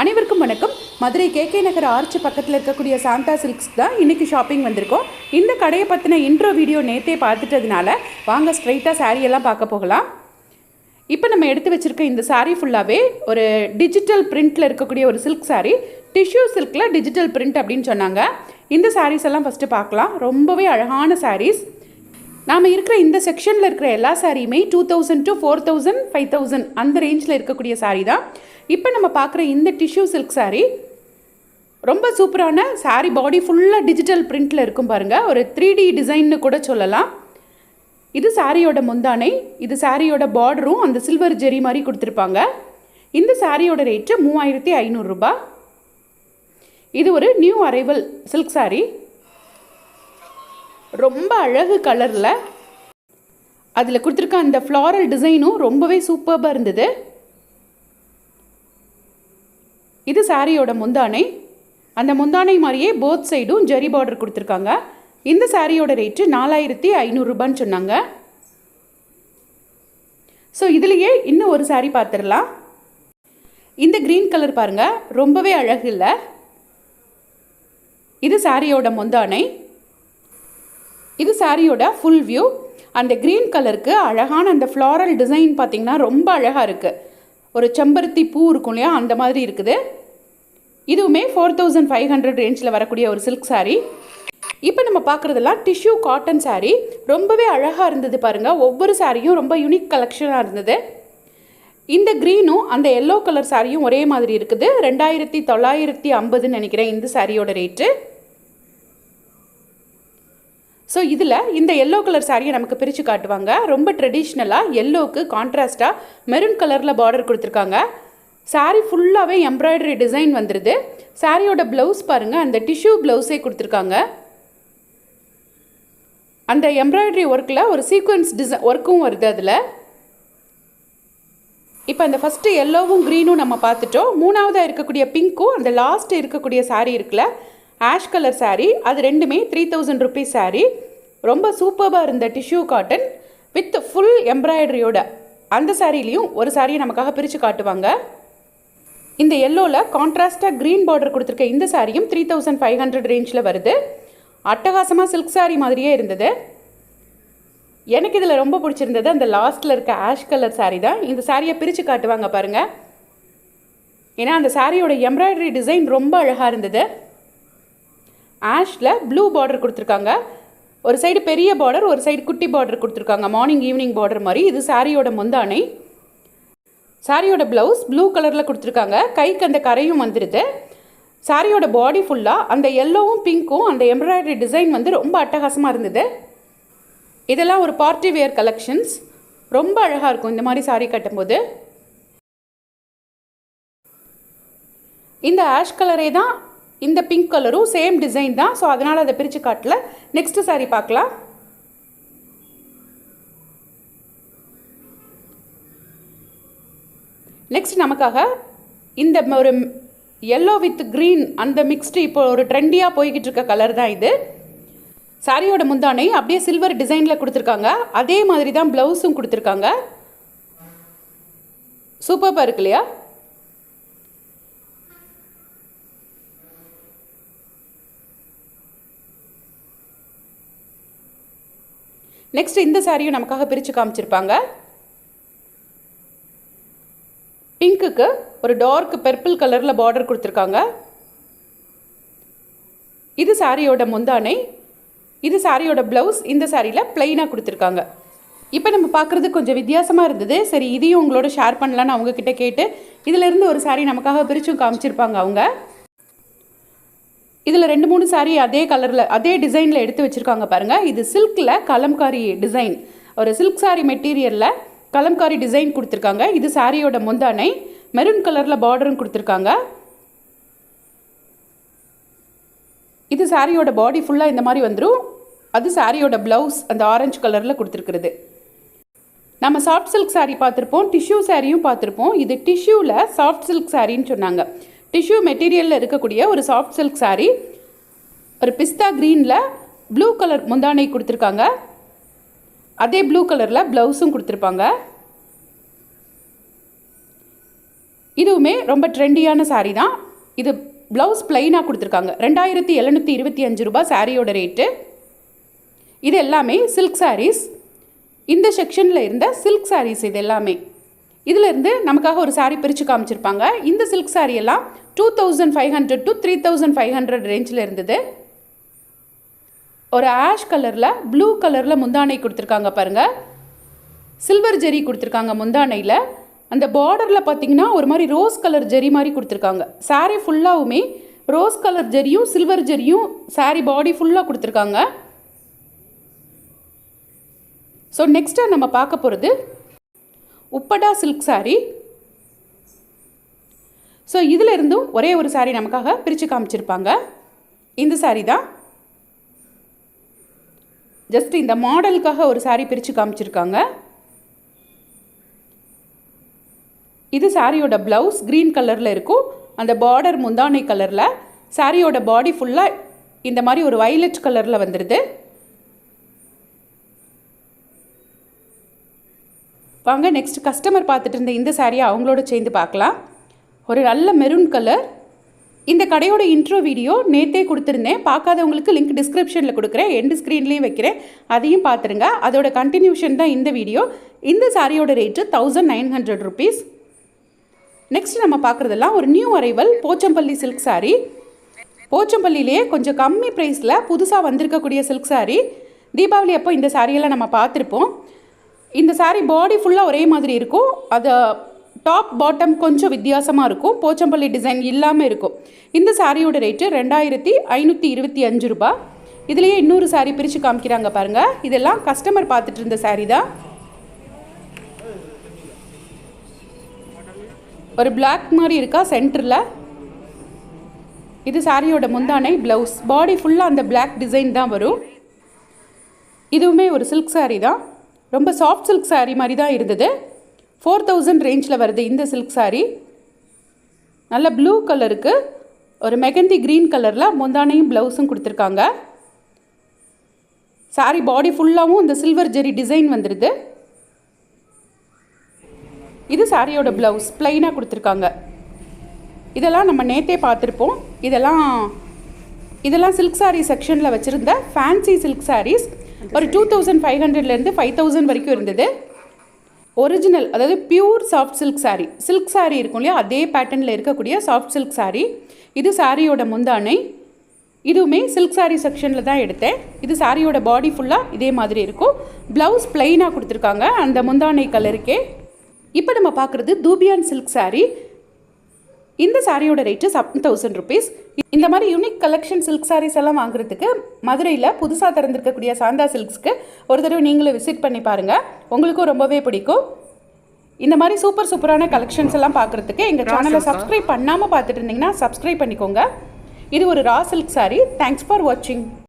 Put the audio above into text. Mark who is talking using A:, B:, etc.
A: அனைவருக்கும் வணக்கம். மதுரை கேகே நகர் ஆர்ச் பக்கத்தில் இருக்கக்கூடிய சாந்தா சில்க்ஸ் தான் இன்றைக்கி ஷாப்பிங் வந்திருக்கோம். இந்த கடையை பற்றின இன்ட்ரோ வீடியோ நேற்றே பார்த்துட்டதுனால வாங்க ஸ்ட்ரைட்டாக சாரியெல்லாம் பார்க்க போகலாம். இப்போ நம்ம எடுத்து வச்சுருக்க இந்த சாரீ ஃபுல்லாகவே ஒரு டிஜிட்டல் பிரிண்டில் இருக்கக்கூடிய ஒரு சில்க் சாரீ. டிஷ்யூ சில்கில் டிஜிட்டல் பிரிண்ட் அப்படின்னு சொன்னாங்க. இந்த சாரீஸ் எல்லாம் ஃபஸ்ட்டு பார்க்கலாம். ரொம்பவே அழகான சாரீஸ். நாம் இருக்கிற இந்த செக்ஷனில் இருக்கிற எல்லா சாரியுமே 2000 to 4000 5000 அந்த ரேஞ்சில் இருக்கக்கூடிய சாரீ தான். இப்போ நம்ம பார்க்குற இந்த டிஷ்யூ சில்க் சாரீ ரொம்ப சூப்பரான சாரீ. பாடி ஃபுல்லாக டிஜிட்டல் பிரிண்டில் இருக்கும் பாருங்கள். ஒரு 3D டிசைன்னு கூட சொல்லலாம். இது சாரியோட முந்தானை, இது சாரியோட பார்டரும் அந்த சில்வர் ஜெரி மாதிரி கொடுத்துருப்பாங்க. இந்த சாரியோட ரேட்டு 3500 ரூபாய். இது ஒரு நியூ அரைவல் சில்க் சாரீ. ரொம்ப அழகு கலரில் அதில் கொடுத்துருக்க அந்த ஃப்ளாரல் டிசைனும் ரொம்பவே சூப்பராக இருந்தது. இது சாரியோட முந்தானை. அந்த முந்தானை மாதிரியே போத் சைடும் ஜெரி பார்டர் கொடுத்துருக்காங்க. இந்த சாரியோட ரேட்டு 4500 ரூபான்னு சொன்னாங்க. ஸோ இதுலேயே இன்னும் ஒரு சாரீ பார்த்துடலாம். இந்த க்ரீன் கலர் பாருங்கள், ரொம்பவே அழகு இல்லை. இது சாரியோட முந்தானை, இது சாரியோட ஃபுல் வியூ. அந்த க்ரீன் கலருக்கு அழகான அந்த ஃப்ளாரல் டிசைன் பார்த்திங்கன்னா ரொம்ப அழகாக இருக்குது. ஒரு செம்பருத்தி பூ இருக்கும் இல்லையா, அந்த மாதிரி இருக்குது. இதுவுமே 4500 ரேஞ்சில் வரக்கூடிய ஒரு சில்க் சாரீ. இப்போ நம்ம பார்க்குறதெல்லாம் டிஷ்யூ காட்டன் சாரீ. ரொம்பவே அழகாக இருந்தது பாருங்கள். ஒவ்வொரு சாரியும் ரொம்ப யூனிக் கலெக்ஷனாக இருந்தது. இந்த க்ரீனும் அந்த எல்லோ கலர் சாரியும் ஒரே மாதிரி இருக்குது. 2950 நினைக்கிறேன் இந்த சாரியோட ரேட்டு. ஸோ இதில் இந்த எல்லோ கலர் சாரியை நமக்கு பிரித்து காட்டுவாங்க. ரொம்ப ட்ரெடிஷ்னலாக எல்லோவுக்கு கான்ட்ராஸ்ட்டாக மெரூன் கலரில் பார்டர் கொடுத்துருக்காங்க. சாரீ ஃபுல்லாகவே எம்ப்ராய்டரி டிசைன் வந்துடுது. சாரியோட ப்ளவுஸ் பாருங்கள், அந்த டிஷ்யூ ப்ளவுஸே கொடுத்துருக்காங்க. அந்த எம்ப்ராய்டரி ஒர்க்கில் ஒரு சீக்வன்ஸ் ஒர்க்கும் வருது அதில். இப்போ அந்த ஃபஸ்ட்டு எல்லோவும் க்ரீனும் நம்ம பார்த்துட்டோம். மூணாவதாக இருக்கக்கூடிய பிங்க்கும் அந்த லாஸ்ட்டு இருக்கக்கூடிய சாரீ இருக்குல்ல, ஆஷ் கலர் சாரீ, அது ரெண்டுமே 3000 ருபீஸ் சாரீ. ரொம்ப சூப்பராக இருந்த டிஷ்யூ காட்டன் வித் ஃபுல் எம்ப்ராய்டரியோட அந்த சாரீலையும் ஒரு சாரியை நமக்காக பிரித்து காட்டுவாங்க. இந்த எல்லோவில் கான்ட்ராஸ்டாக க்ரீன் பார்டர் கொடுத்துருக்க இந்த சாரியும் 3500 ரேஞ்சில் வருது. அட்டகாசமாக சில்க் சாரீ மாதிரியே இருந்தது. எனக்கு இதில் ரொம்ப பிடிச்சிருந்தது அந்த லாஸ்ட்டில் இருக்க ஆஷ் கலர் சாரீ தான். இந்த சாரியை பிரித்து காட்டுவாங்க பாருங்கள். ஏன்னா அந்த சாரியோட எம்ப்ராய்டரி டிசைன் ரொம்ப அழகாக இருந்தது. ஆஷில் ப்ளூ பார்டர் கொடுத்துருக்காங்க. ஒரு சைடு பெரிய பார்டர், ஒரு சைடு குட்டி பார்டர் கொடுத்துருக்காங்க. மார்னிங் ஈவினிங் பார்டர் மாதிரி. இது சாரியோட முந்தானை. சாரியோட ப்ளவுஸ் ப்ளூ கலரில் கொடுத்துருக்காங்க. கைக்கு அந்த கரையும் வந்துடுது. சாரியோட பாடி ஃபுல்லாக அந்த எல்லோவும் பிங்க்கும் அந்த எம்ப்ராய்டரி டிசைன் வந்து ரொம்ப அட்டகாசமாக இருந்தது. இதெல்லாம் ஒரு பார்ட்டி வேர் கலெக்ஷன்ஸ். ரொம்ப அழகாக இருக்கும் இந்த மாதிரி சாரீ கட்டும்போது. இந்த ஆஷ் கலரே தான் இந்த பிங்க் கலரும் சேம் டிசைன் தான். ஸோ அதனால் அதை பிரித்து காட்டல. நெக்ஸ்ட்டு சாரீ பார்க்கலாம். நெக்ஸ்ட் நமக்காக இந்த ஒரு எல்லோ வித் க்ரீன் அந்த மிக்ஸ்டு இப்போ ஒரு ட்ரெண்டியாக போய்கிட்டு இருக்க கலர் தான் இது. சாரியோட முந்தானை அப்படியே சில்வர் டிசைனில் கொடுத்துருக்காங்க. அதே மாதிரி தான் ப்ளவுஸும் கொடுத்துருக்காங்க. சூப்பராக இருக்கு இல்லையா? நெக்ஸ்ட் இந்த சாரியும் நமக்காக பிரித்து காமிச்சிருப்பாங்க. பிங்க்குக்கு ஒரு டார்க் பர்பிள் கலரில் பார்டர் கொடுத்துருக்காங்க. இது சாரியோட முந்தானை, இது சாரியோட ப்ளவுஸ். இந்த சாரியில் ப்ளைனாக கொடுத்துருக்காங்க. இப்போ நம்ம பார்க்குறது கொஞ்சம் வித்தியாசமாக இருந்தது. சரி, இதையும் உங்களோட ஷேர் பண்ணலான்னு அவங்கக்கிட்ட கேட்டு இதிலேருந்து ஒரு சாரீ நமக்காக பிரித்தும் காமிச்சிருப்பாங்க அவங்க. இதில் 2-3 சாரீ அதே கலரில் அதே டிசைனில் எடுத்து வச்சுருக்காங்க பாருங்கள். இது சில்கில் கலம்காரி டிசைன், ஒரு சில்க் சாரீ மெட்டீரியலில் கலம்காரி டிசைன் கொடுத்துருக்காங்க. இது சாரியோட முந்தானை, மெரூன் கலரில் பார்டரும் கொடுத்துருக்காங்க. இது சாரியோட பாடி ஃபுல்லாக இந்த மாதிரி வந்துடும். அது சாரியோட ப்ளவுஸ் அந்த ஆரஞ்சு கலரில் கொடுத்துருக்குறது. நம்ம சாஃப்ட் சில்க் சாரீ பார்த்துருப்போம், டிஷ்யூ சாரியும் பார்த்துருப்போம். இது டிஷ்யூவில் சாஃப்ட் சில்க் சாரின்னு சொன்னாங்க. டிஷ்யூ மெட்டீரியலில் இருக்கக்கூடிய ஒரு சாஃப்ட் சில்க் சாரீ. ஒரு பிஸ்தா க்ரீனில் ப்ளூ கலர் முந்தானை கொடுத்துருக்காங்க. அதே ப்ளூ கலரில் ப்ளவுஸும் கொடுத்துருப்பாங்க. இதுவுமே ரொம்ப ட்ரெண்டியான saree தான். இது ப்ளவுஸ் பிளைனாக கொடுத்துருக்காங்க. 2725 ரூபாய் சாரியோட ரேட்டு. இது எல்லாமே சில்க் sarees. இந்த செக்ஷனில் இருந்த சில்க் sarees இது எல்லாமே. இதிலிருந்து நமக்காக ஒரு saree பிரித்து காமிச்சிருப்பாங்க. இந்த சில்க் saree எல்லாம் 2500 to 3500 ரேஞ்சில் இருந்தது. ஒரு ஆஷ் கலரில் ப்ளூ கலரில் முந்தானை கொடுத்துருக்காங்க பாருங்கள். சில்வர் ஜெரி கொடுத்துருக்காங்க முந்தானையில். அந்த பார்டரில் பார்த்திங்கன்னா ஒரு மாதிரி ரோஸ் கலர் ஜெரி மாதிரி கொடுத்துருக்காங்க. saree ஃபுல்லாகவுமே ரோஸ் கலர் ஜெரியும் சில்வர் ஜெரியும் saree பாடி ஃபுல்லாக கொடுத்துருக்காங்க. ஸோ நெக்ஸ்ட்டாக நம்ம பார்க்க போகிறது உப்படா சில்க் saree. ஸோ இதில் இருந்தும் ஒரே ஒரு saree நமக்காக பிரித்து காமிச்சிருப்பாங்க. இந்த saree தான். ஜஸ்ட் இந்த மாடலுக்காக ஒரு saree பிரித்து காமிச்சிருக்காங்க. இது சாரியோட ப்ளவுஸ் க்ரீன் கலரில் இருக்கும். அந்த பார்டர் முந்தானை கலரில். சாரியோட பாடி ஃபுல்லாக இந்த மாதிரி ஒரு வைலட் கலரில் வந்துடுது. வாங்க நெக்ஸ்ட் கஸ்டமர் பார்த்துட்டு இருந்த இந்த சாரியை அவங்களோட சேர்ந்து பார்க்கலாம். ஒரு நல்ல மெரூன் கலர். இந்த கடையோட இன்ட்ரோ வீடியோ நேற்றே கொடுத்துருந்தேன். பார்க்காதவங்களுக்கு லிங்க் டிஸ்கிரிப்ஷனில் கொடுக்குறேன், எண்டு ஸ்க்ரீன்லேயும் வைக்கிறேன், அதையும் பார்த்துருங்க. அதோட கண்டினியூஷன் தான் இந்த வீடியோ. இந்த சாரியோட ரேட்டு 1900 rupees. நெக்ஸ்ட் நம்ம பார்க்குறதெல்லாம் ஒரு new arrival Pochampalli silk saree. போச்சம்பள்ளியிலே கொஞ்சம் கம்மி ப்ரைஸில் புதுசாக வந்திருக்கக்கூடிய சில்க் saree. தீபாவளி அப்போ இந்த சாரியெல்லாம் நம்ம பார்த்துருப்போம். இந்த saree பாடி ஃபுல்லாக ஒரே மாதிரி இருக்கும். அது டாப் பாட்டம் கொஞ்சம் வித்தியாசமாக இருக்கும். போச்சம்பள்ளி டிசைன் இல்லாமல் இருக்கும். இந்த சாரியோட ரேட்டு 2525 ரூபாய். இதுலேயே இன்னொரு saree பிரித்து காமிக்கிறாங்க பாருங்கள். இதெல்லாம் கஸ்டமர் பார்த்துட்டு இருந்த saree தான். ஒரு பிளாக் மாதிரி இருக்கா சென்டரில். இது சாரியோட முந்தானை ப்ளவுஸ். பாடி ஃபுல்லாக அந்த பிளாக் டிசைன் தான் வரும். இதுவுமே ஒரு சில்க் saree தான். ரொம்ப சாஃப்ட் சில்க் saree மாதிரி தான் இருந்தது. 4000 ரேஞ்சில் வருது இந்த சில்க் saree. நல்ல ப்ளூ கலருக்கு ஒரு மெகந்தி க்ரீன் கலரில் முந்தானையும் ப்ளவுஸும் கொடுத்துருக்காங்க. saree பாடி ஃபுல்லாகவும் இந்த சில்வர் ஜெரி டிசைன் வந்துடுது. இது சாரியோட ப்ளவுஸ் ப்ளைனாக கொடுத்துருக்காங்க. இதெல்லாம் நம்ம நேற்றே பார்த்துருப்போம். இதெல்லாம் சில்க் saree செக்ஷனில் வச்சுருந்த ஃபேன்சி சில்க் sarees. ஒரு 2500லேருந்து 5000 வரைக்கும் இருந்தது. ஒரிஜினல், அதாவது pure soft silk saree. Silk saree இருக்கும் இல்லையா, அதே பேட்டர்னில் இருக்கக்கூடிய சாஃப்ட் சில்க் saree. இது சாரியோட முந்தானை. இதுவுமே சில்க் saree செக்ஷனில் தான் எடுத்தேன். இது சாரியோட பாடி ஃபுல்லாக இதே மாதிரி இருக்கும். ப்ளவுஸ் ப்ளைனாக கொடுத்துருக்காங்க அந்த முந்தானை கலருக்கே. இப்போ நம்ம பார்க்குறது தூபியான் சில்க் saree. இந்த சாரியோட ரேட்டு 7000 rupees. இந்த மாதிரி யூனிக் கலெக்ஷன் சில்க் sarees எல்லாம் வாங்குறதுக்கு மதுரையில் புதுசாக திறந்திருக்கக்கூடிய சாந்தா சில்க்ஸ்க்கு ஒரு தடவை நீங்களும் விசிட் பண்ணி பாருங்கள். உங்களுக்கும் ரொம்பவே பிடிக்கும். இந்த மாதிரி சூப்பரான கலெக்ஷன்ஸ் எல்லாம் பார்க்குறதுக்கு எங்கள் சேனலை சப்ஸ்கிரைப் பண்ணாமல் பார்த்துட்டு இருந்தீங்கன்னா சப்ஸ்கிரைப் பண்ணிக்கோங்க. இது ஒரு raw silk saree. Thanks for வாட்சிங்.